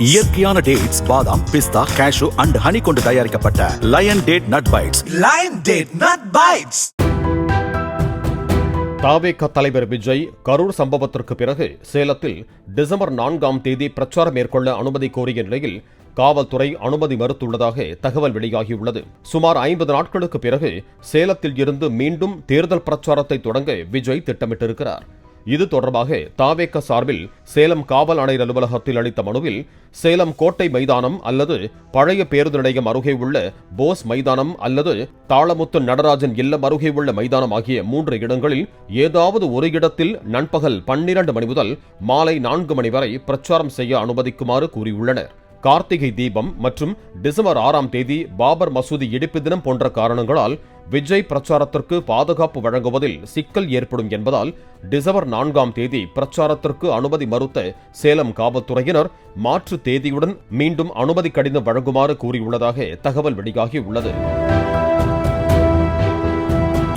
இயற்கையான டேட்ஸ், பாதாம், பிஸ்தா, cash and honey கொண்டு தயாரிக்கப்பட்ட lion date nut bites. Lion date nut bites. Thaveka தலைவர் விஜய் கரூர் சம்பவத்திற்கு பிறகு சேலத்தில் டிசம்பர் 4ஆம் தேதி பிரச்சாரம் மேற்கொள்ள அனுமதி கோரிய நிலையில் காவல்துறை அனுமதி மறுத்துள்ளதாக தகவல் வெளியாகியுள்ளது. சுமார் 50 நாட்களுக்கு பிறகு சேலத்தில் இருந்து மீண்டும் தேர்தல் பிரச்சாரத்தை தொடங்க விஜய் திட்டமிட்டிருக்கிறார். இது தொடர்பாக தாவேகா சார்பில் சேலம் காவல் ஆணையர் அலுவலகத்தில் அளித்த மனுவில் சேலம் கோட்டை மைதானம் அல்லது பழைய பேருந்து நிலையம் அருகே உள்ள போஸ் மைதானம் அல்லது தாளமுத்து நடராஜன் இல்லம் அருகே உள்ள மைதானம் ஆகிய 3 இடங்களில் ஏதாவது ஒரு இடத்தில் நண்பகல் 12 மணி முதல் மாலை 4 மணி வரை பிரச்சாரம் செய்ய அனுமதிக்குமாறு கூறியுள்ளனர். கார்த்திகை தீபம் மற்றும் டிசம்பர் 6ஆம் தேதி பாபர் மசூதி இடிப்பு தினம் போன்ற காரணங்களால் விஜய் பிரச்சாரத்திற்கு பாதுகாப்பு வழங்குவதில் சிக்கல் ஏற்படும் என்பதால் டிசம்பர் 4ஆம் தேதி பிரச்சாரத்திற்கு அனுமதி மறுத்த சேலம் காவல்துறையினர் மாற்று தேதியுடன் மீண்டும் அனுமதி கடிதம் வழங்குமாறு கூறியுள்ளதாக தகவல் வெளியாகியுள்ளது.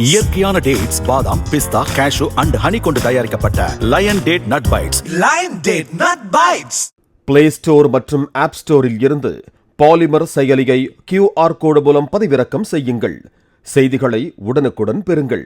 இயற்கையான டேட்ஸ், பாதாம், பிஸ்தா, கேஷு அண்ட் ஹனி கொண்டு தயாரிக்கப்பட்ட lion date nut bites. Lion date nut bites. Play store மற்றும் ஆப் ஸ்டோரில் இருந்து பாலிமர் செயலியை QR கோடு மூலம் பதிவிறக்கம் செய்யுங்கள். செய்திகளை உடனுக்குடன் பெறுங்கள்.